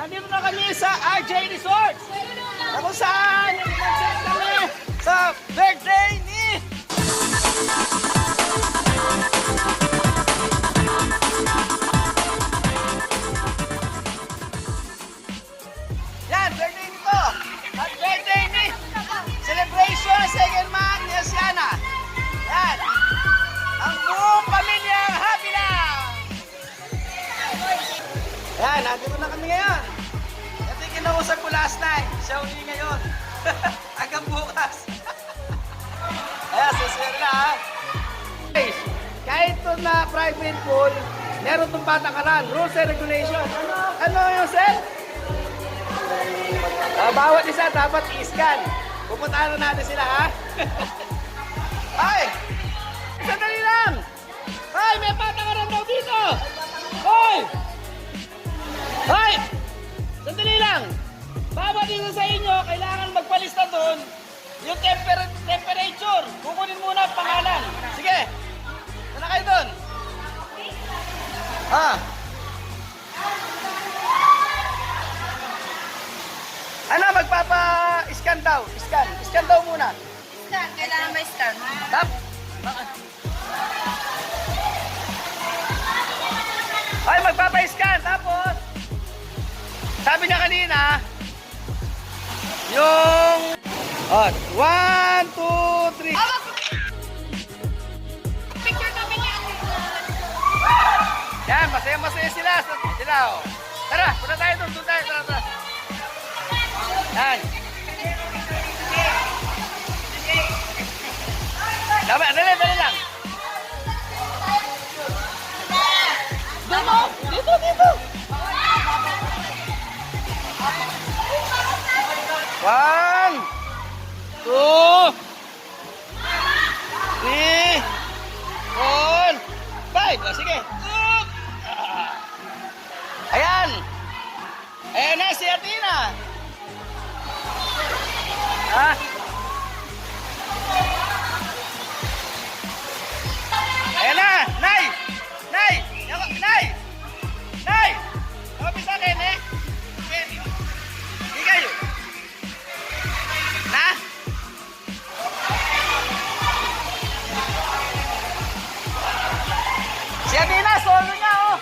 nandito na kami sa RJ Resorts. Na kung saan nag-set kami sa birthday ni... Yan, birthday nito. At birthday ni celebration second month ni Asiana. Yan. Ang buong pamilya happy lang. Yan, nandito na kami ngayon. Ito yung kinausap ko last night. Siya uli ngayon. Hanggang bukas. Ayan, susunod na ha. Kahit ito na private pool, meron itong patakaran, rules and regulations. Ano yung sir? Bawat isa dapat i-scan. Pupuntahan na natin sila ha. Ay! Sandali lang! Ay, may patakaran daw dito! Hoy! Hoy! Sandali lang! Bawat isa sa inyo, kailangan magpalista doon yung temperature. Kukunin muna ang pangalan. Sige! Ano kayo doon? Ano, magpapa-scan daw. Scan. Scan daw muna. Scan, kailangan may scan. Tap. Ay, magpapa-scan. Tapos, sabi niya kanina, yung... 1, 2, 3. Picture kami niya. Yan, masaya-masaya sila. Sila, oh. Tara, punta tayo doon. Doon tayo. Tara, tara. Yan. Dali lang. Dito. 1, 2, 3, 4, 5. Sige. Ayan. Ayan na si Athena. Ha? Ayan na. Nay. Kapit sa akin eh. Hindi kayo. Na? Si Athena, solo niya oh.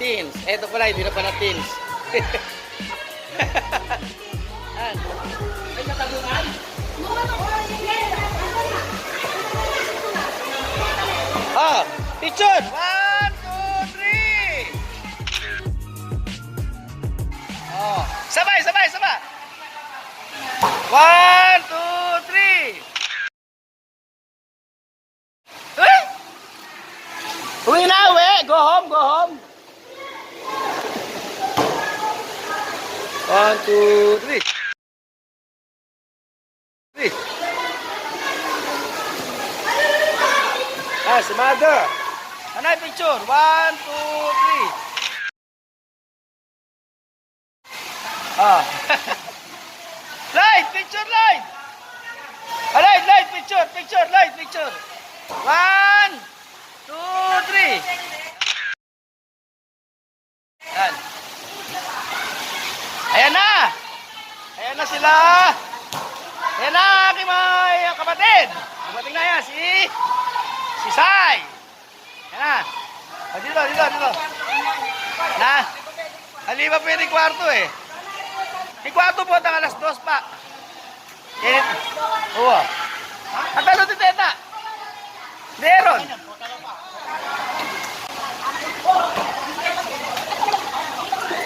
Teens. Eto pala, hindi na pa na teens. Ay, natagungan? Picture! 1, 2, 3! Sabay! 1, 2, 3! Uwi na, uwi! Go home! 1, 2, 3. Si mother. Ano yung picture? 1, 2, 3. Light, picture, light. Light, picture. 1, 2, 3. Yan. Ayan na sila. Ayan na aking mga kapatid. Dumating na yan si Sai. Ayan na. Dito. Na. Hindi ba pwede kwarto eh. May kwarto po ang alas 2 pa. Oo. Ang talo si Teta. Meron.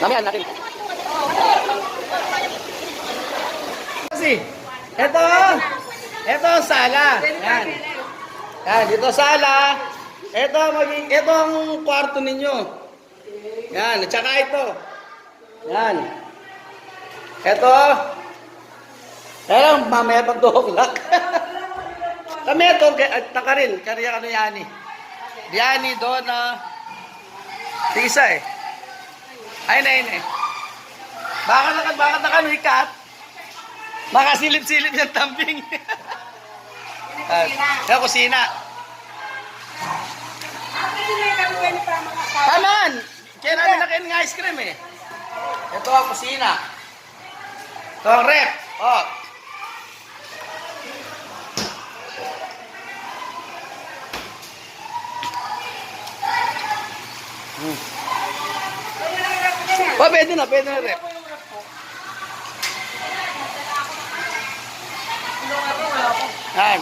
Namihan natin. Kasi, ito ang sala. Yan, dito sala. Ito ang kwarto ninyo. Yan, at saka ito. Yan. Ito. Kaya mamaya pag 2 o'clock. Kami ito, Takaril, Karya Yani. Yani, Donna, Tigisa eh. Ayun na, ayun eh. Bakit nakanuikat? Makasilip-silip yung tambing. Sa kusina. Taman! Kaya namin nakain ng ice cream eh. Ito ang kusina. Ito ang rep. Oh. Oh, pwede na rep. Yan.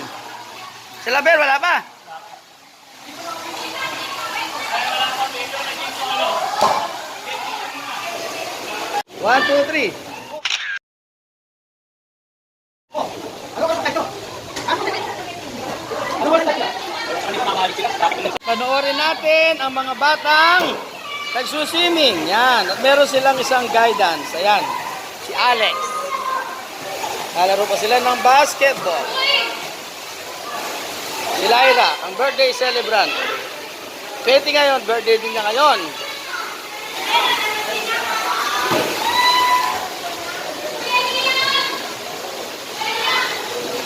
Sila Bel, wala pa? One, two, three. Panoorin natin ang mga batang nagsuswimming. Yan. At meron silang isang guidance. Ayan. Si Alex. Nalaro pa sila ng basketball. Si Lyra, ang birthday celebrant. 20 ngayon, birthday din niya ngayon.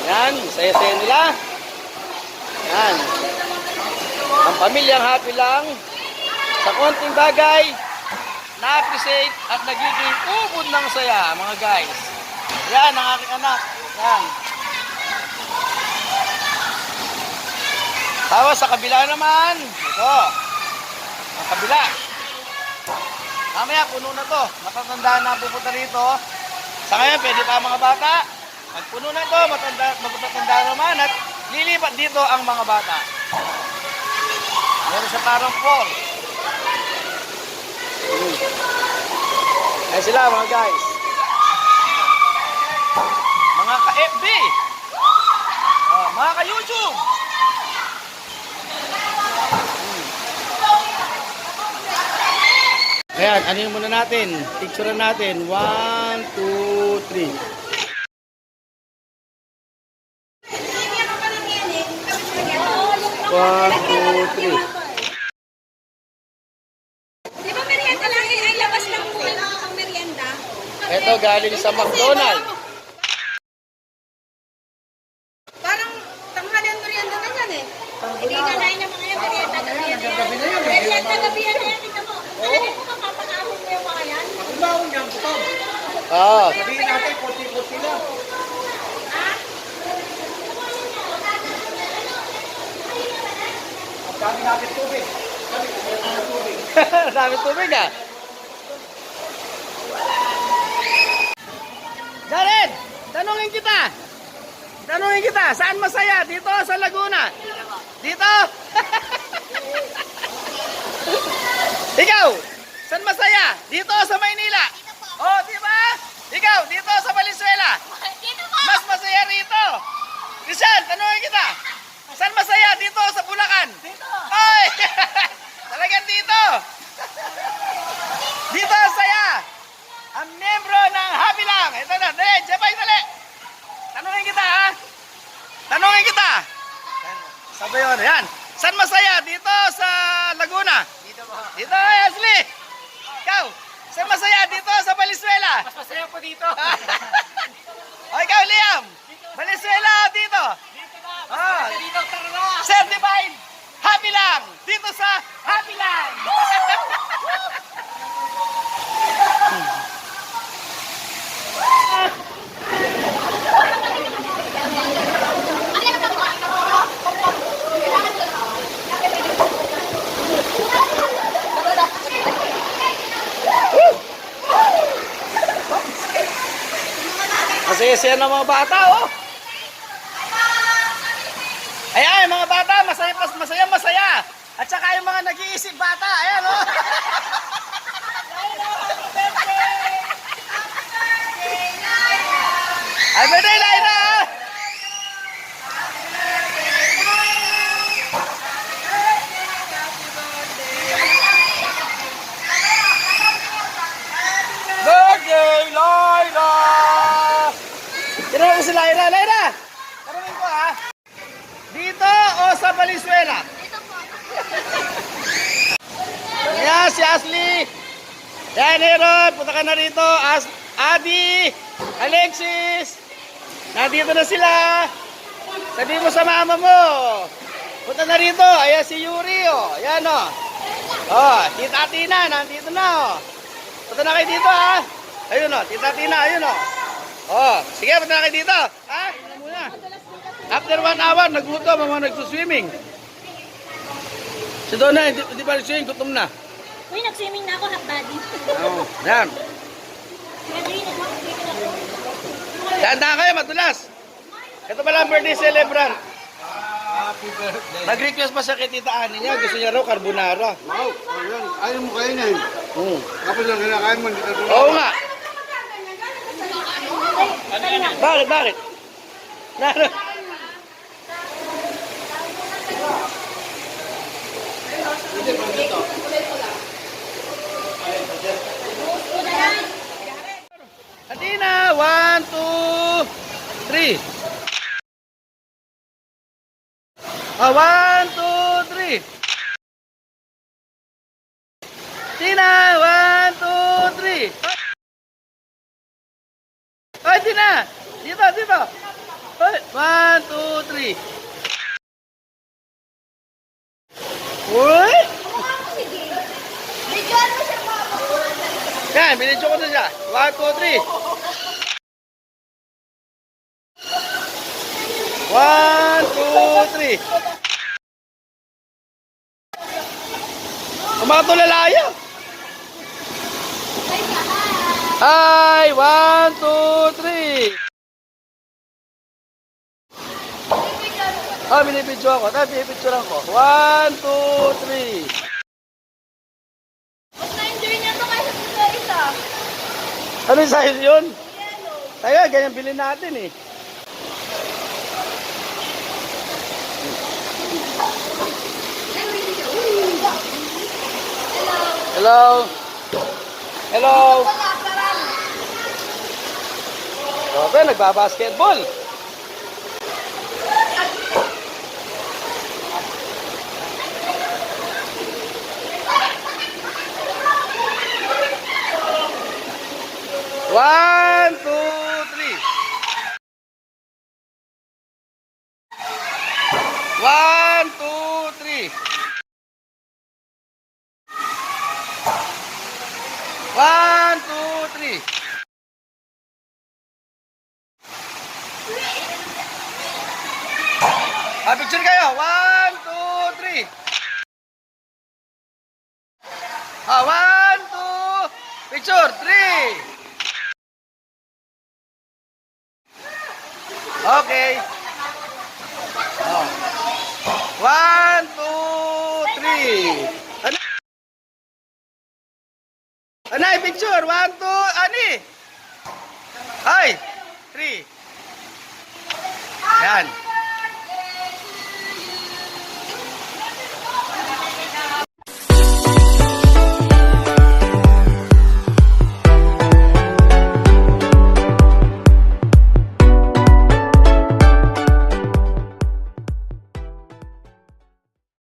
Yan, saya-saya nila. Yan. Ang pamilyang happy lang sa konting bagay, na-appreciate at nagiging ubod ng saya, mga guys. Yan, ang aking anak. Yan. Tapos sa kabila naman, ito. Ang kabila. Mamaya, puno na to. Matatandaan na pupunta rito. Sa ngayon, pwede pa ang mga bata. Pag puno na to, matatanda naman at lilipat dito ang mga bata. Meron siya parang fall. Ayan sila mga guys. Mga ka-FB. Mga ka-YouTube. Ayan, ano yung muna natin? Picture natin. 1, 2, 3. One, two, three. Di ba merienda lang ay labas lang po ang merienda? Ito galing sa McDonald's. Parang tanghalian merienda na yan eh. Hindi ka na yung mga yan, merienda gabi yan. Merienda gabi yan, tingnan mo. Talagang mo mapapakahon mo yung mga yan. Makulawin niya ang butang. Oo. Sabihin natin, 40-40 lang. Ang dami natin tubig. Dami tubig ah. Jared, tanungin kita, saan masaya? Dito o sa Laguna? Dito? Ikaw, saan masaya? Dito o sa Maynila? Oh, di ba? Ikaw, dito o sa Valenzuela? Mas masaya rito. Christian, tanungin kita. Saan masaya? Dito o sa Bulacan? Dito. Oy! Talagang dito. Dito ang saya. Ang membro ng Happy Lang. Ito na. Dali, Jepay, dali. Tanungin kita, ha? Tanungin kita. Sabi yun. Yan. Saan masaya? Dito sa Laguna? Dito po. Dito, Ashley. Ikaw, saan masaya? Dito sa Valenzuela? Mas masaya po dito. O ikaw, Liam. Valenzuela o dito? Dito na. Mas Ah. masaya dito. Tara na. Certified Happy Lang. Dito sa Happy Lang. Masaya-saya ng mga bata, oh. Ayan, mga bata, masaya. At saka yung mga nag-iisip bata, ayan, oh. Ay, pwede, Lyra, ah. Birthday, Lyra! Tinanong ko si Lyra. Lyra, tanungin ko, ha? Dito o sa Valenzuela? Dito po. Yan, si Ashley. Yan, Aaron. Punta ka na rito. Adi. Alexis. Nandito na sila. Sabi mo sa mama mo. Punta na rito. Ayan si Yuri. Oh. Ayan o. Oh, Tita Tina. Nandito na o. Punta na kayo dito ha. Ayun o. Tita Tina. Ayun o. Oh, sige. Punta na kayo dito. Ha? Muna. After 1 hour, nagluto. Mga nagsuswimming. Si Donna, hindi pa nag-swimming. Gutom na. Uy, nag-swimming na ako, half body. Oo. Yan. Dahan-dahan kayo, madulas. Ito pala ang birthday celebrant. Happy birthday. Nag-request pa siya kay Tita Ani niya. Gusto niya raw carbonara. Wow, ayan. Ayaw mo kainin. Tapos lang kinakain mo, hindi ka tulad. Oo nga. Bakit? Naro. Atina, 1, 2, 3. 1, 2, 3. Tina, 1, 2, 3. Hoy, Tina. Dito. Hoy, 1, 2, 3. Uy! Bigyan mo siya, Papa. Yan, binidyo ko na siya. 1, 2, 3. 1, 2, 3. Kumakatulalayo. Hi, 1, 2, 3. Ah, binibidyo ako. Binibidyo lang ko. 1, 2, 3. Mas na-enjoy niya ito kaysa sa isa. Ano yung size yun? Tayo, ganyan bilhin natin eh. Hello. Okay, nagbabasketball. One, two, three. 1, 2, 3. 1, 2, 3. Picture kayo. 1, 2, 3. 1, 2. Picture. 3. Okay.